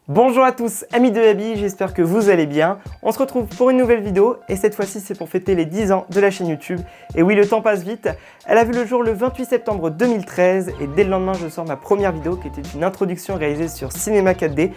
Bonjour à tous, amis de Habi, j'espère que vous allez bien. On se retrouve pour une nouvelle vidéo et cette fois-ci c'est pour fêter les 10 ans de la chaîne YouTube. Et oui, le temps passe vite. Elle a vu le jour le 28 septembre 2013 et dès le lendemain je sors ma première vidéo qui était une introduction réalisée sur Cinéma 4D.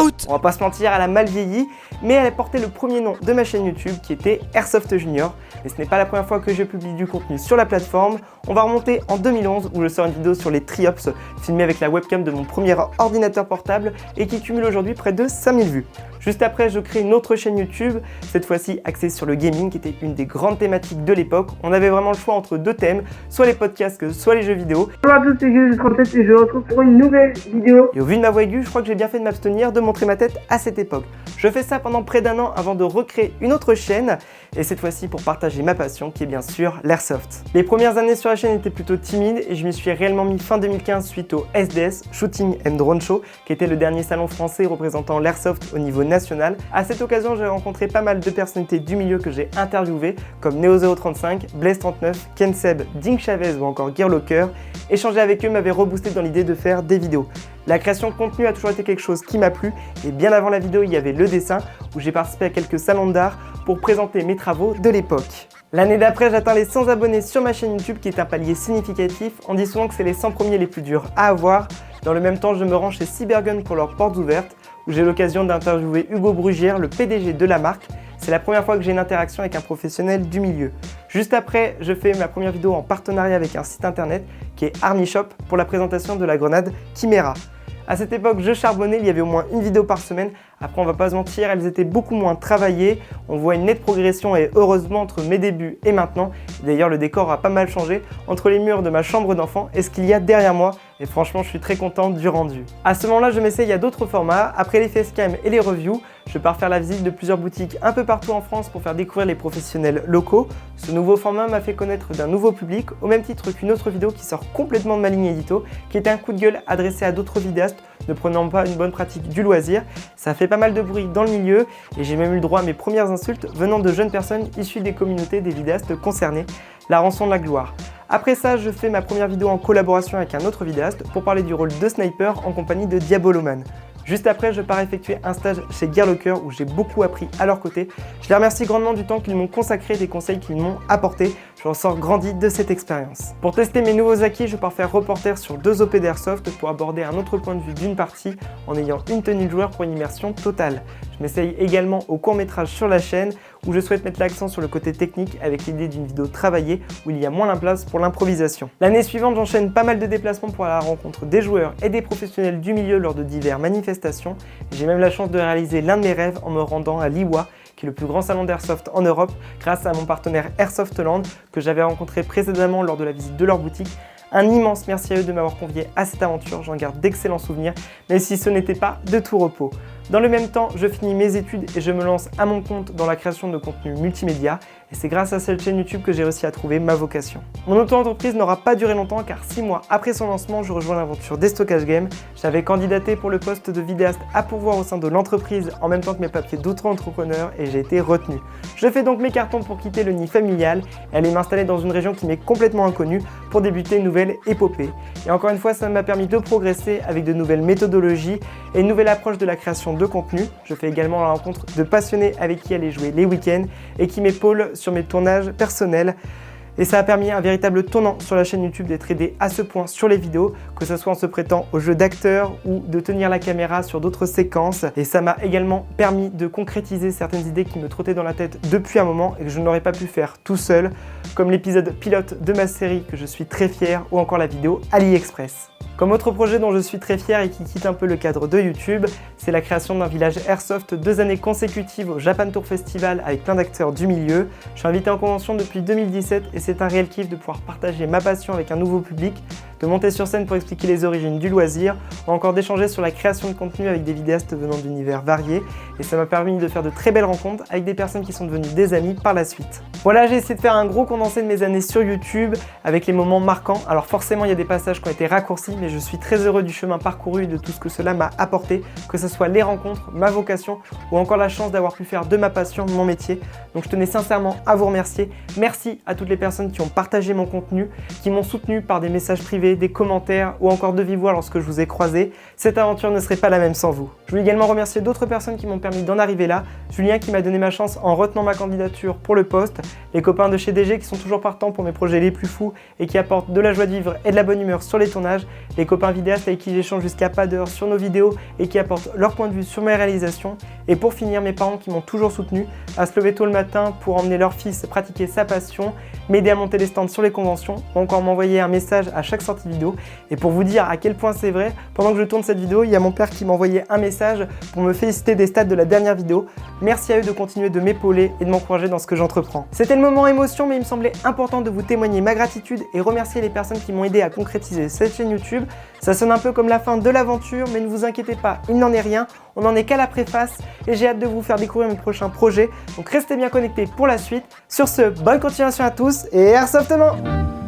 Out! On va pas se mentir, elle a mal vieilli, mais elle a porté le premier nom de ma chaîne YouTube qui était Airsoft Junior. Et ce n'est pas la première fois que je publie du contenu sur la plateforme. On va remonter en 2011 où je sors une vidéo sur les Triops filmée avec la webcam de mon premier ordinateur portable et qui cumule aujourd'hui près de 5000 vues. Juste après, je crée une autre chaîne YouTube, cette fois-ci axée sur le gaming qui était une des grandes thématiques de l'époque. On avait vraiment le choix entre deux thèmes, soit les podcasts, soit les jeux vidéo. Bonjour à tous, c'est Jules37 et je vous retrouve pour une nouvelle vidéo. Et au vu de ma voix aiguë, je crois que j'ai bien fait de m'abstenir de montrer ma tête à cette époque. Je fais ça pendant près d'un an avant de recréer une autre chaîne, et cette fois-ci pour partager ma passion qui est bien sûr l'airsoft. Les premières années sur la chaîne étaient plutôt timides et je m'y suis réellement mis fin 2015 suite au SDS, Shooting and Drone Show, qui était le dernier salon français représentant l'airsoft au niveau national. À cette occasion, j'ai rencontré pas mal de personnalités du milieu que j'ai interviewées, comme Neo035, Blaze39, Ken Seb, Ding Chavez ou encore Gearlocker. Échanger avec eux m'avait reboosté dans l'idée de faire des vidéos. La création de contenu a toujours été quelque chose qui m'a plu et bien avant la vidéo, il y avait le dessin où j'ai participé à quelques salons d'art pour présenter mes travaux de l'époque. L'année d'après, j'atteins les 100 abonnés sur ma chaîne YouTube qui est un palier significatif. On dit souvent que c'est les 100 premiers les plus durs à avoir. Dans le même temps, je me rends chez Cybergun pour leurs portes ouvertes où j'ai l'occasion d'interviewer Hugo Brugière, le PDG de la marque. C'est la première fois que j'ai une interaction avec un professionnel du milieu. Juste après, je fais ma première vidéo en partenariat avec un site internet qui est Army Shop pour la présentation de la grenade Chimera. À cette époque, je charbonnais, il y avait au moins une vidéo par semaine. Après, on va pas se mentir, elles étaient beaucoup moins travaillées. On voit une nette progression et heureusement entre mes débuts et maintenant. D'ailleurs, le décor a pas mal changé entre les murs de ma chambre d'enfant et ce qu'il y a derrière moi. Et franchement, je suis très content du rendu. À ce moment-là, je m'essaye à d'autres formats. Après les facecam et les reviews, je pars faire la visite de plusieurs boutiques un peu partout en France pour faire découvrir les professionnels locaux. Ce nouveau format m'a fait connaître d'un nouveau public, au même titre qu'une autre vidéo qui sort complètement de ma ligne édito, qui était un coup de gueule adressé à d'autres vidéastes ne prenant pas une bonne pratique du loisir. Ça fait pas mal de bruit dans le milieu et j'ai même eu le droit à mes premières insultes venant de jeunes personnes issues des communautés des vidéastes concernés. La rançon de la gloire. Après ça, je fais ma première vidéo en collaboration avec un autre vidéaste pour parler du rôle de sniper en compagnie de Diaboloman. Juste après, je pars effectuer un stage chez Gearlocker où j'ai beaucoup appris à leur côté. Je les remercie grandement du temps qu'ils m'ont consacré, des conseils qu'ils m'ont apportés. Je ressors grandi de cette expérience. Pour tester mes nouveaux acquis, je pars faire reporter sur 2 OP d'Airsoft pour aborder un autre point de vue d'une partie en ayant une tenue de joueur pour une immersion totale. Je m'essaye également au court-métrage sur la chaîne où je souhaite mettre l'accent sur le côté technique avec l'idée d'une vidéo travaillée où il y a moins la place pour l'improvisation. L'année suivante, j'enchaîne pas mal de déplacements pour aller à la rencontre des joueurs et des professionnels du milieu lors de diverses manifestations. J'ai même la chance de réaliser l'un de mes rêves en me rendant à l'IWA, qui est le plus grand salon d'airsoft en Europe, grâce à mon partenaire Airsoftland que j'avais rencontré précédemment lors de la visite de leur boutique. Un immense merci à eux de m'avoir convié à cette aventure, j'en garde d'excellents souvenirs, même si ce n'était pas de tout repos. Dans le même temps, je finis mes études et je me lance à mon compte dans la création de contenu multimédia et c'est grâce à cette chaîne YouTube que j'ai réussi à trouver ma vocation. Mon auto-entreprise n'aura pas duré longtemps car 6 mois après son lancement, je rejoins l'aventure Destockage Game. J'avais candidaté pour le poste de vidéaste à pourvoir au sein de l'entreprise en même temps que mes papiers d'auto-entrepreneur et j'ai été retenu. Je fais donc mes cartons pour quitter le nid familial et aller m'installer dans une région qui m'est complètement inconnue pour débuter une nouvelle épopée. Et encore une fois, ça m'a permis de progresser avec de nouvelles méthodologies et une nouvelle approche de la création de contenu. Je fais également la rencontre de passionnés avec qui aller jouer les week-ends et qui m'épaulent sur mes tournages personnels. Et ça a permis un véritable tournant sur la chaîne YouTube d'être aidé à ce point sur les vidéos, que ce soit en se prêtant au jeu d'acteur ou de tenir la caméra sur d'autres séquences. Et ça m'a également permis de concrétiser certaines idées qui me trottaient dans la tête depuis un moment et que je n'aurais pas pu faire tout seul, comme l'épisode pilote de ma série que je suis très fier ou encore la vidéo AliExpress. Comme autre projet dont je suis très fier et qui quitte un peu le cadre de YouTube, c'est la création d'un village Airsoft 2 années consécutives au Japan Tour Festival avec plein d'acteurs du milieu. Je suis invité en convention depuis 2017 et c'est un réel kiff de pouvoir partager ma passion avec un nouveau public, de monter sur scène pour expliquer les origines du loisir ou encore d'échanger sur la création de contenu avec des vidéastes venant d'univers variés et ça m'a permis de faire de très belles rencontres avec des personnes qui sont devenues des amis par la suite. Voilà, j'ai essayé de faire un gros condensé de mes années sur YouTube avec les moments marquants. Alors forcément, il y a des passages qui ont été raccourcis, mais je suis très heureux du chemin parcouru et de tout ce que cela m'a apporté, que ce soit les rencontres, ma vocation ou encore la chance d'avoir pu faire de ma passion mon métier. Donc je tenais sincèrement à vous remercier. Merci à toutes les personnes qui ont partagé mon contenu, qui m'ont soutenu par des messages privés, idées, des commentaires ou encore de vive voix lorsque je vous ai croisé, cette aventure ne serait pas la même sans vous. Je voulais également remercier d'autres personnes qui m'ont permis d'en arriver là. Julien qui m'a donné ma chance en retenant ma candidature pour le poste, les copains de chez DG qui sont toujours partants pour mes projets les plus fous et qui apportent de la joie de vivre et de la bonne humeur sur les tournages, les copains vidéastes avec qui j'échange jusqu'à pas d'heure sur nos vidéos et qui apportent leur point de vue sur mes réalisations, et pour finir mes parents qui m'ont toujours soutenu à se lever tôt le matin pour emmener leur fils pratiquer sa passion, m'aider à monter les stands sur les conventions, ou encore m'envoyer un message à chaque sortie vidéo. Et pour vous dire à quel point c'est vrai, pendant que je tourne cette vidéo, il y a mon père qui m'a envoyé un message pour me féliciter des stats de la dernière vidéo. Merci à eux de continuer de m'épauler et de m'encourager dans ce que j'entreprends. C'était le moment émotion, mais il me semblait important de vous témoigner ma gratitude et remercier les personnes qui m'ont aidé à concrétiser cette chaîne YouTube. Ça sonne un peu comme la fin de l'aventure, mais ne vous inquiétez pas, il n'en est rien, on n'en est qu'à la préface et j'ai hâte de vous faire découvrir mes prochains projets, donc restez bien connectés pour la suite. Sur ce, bonne continuation à tous et Airsoftment!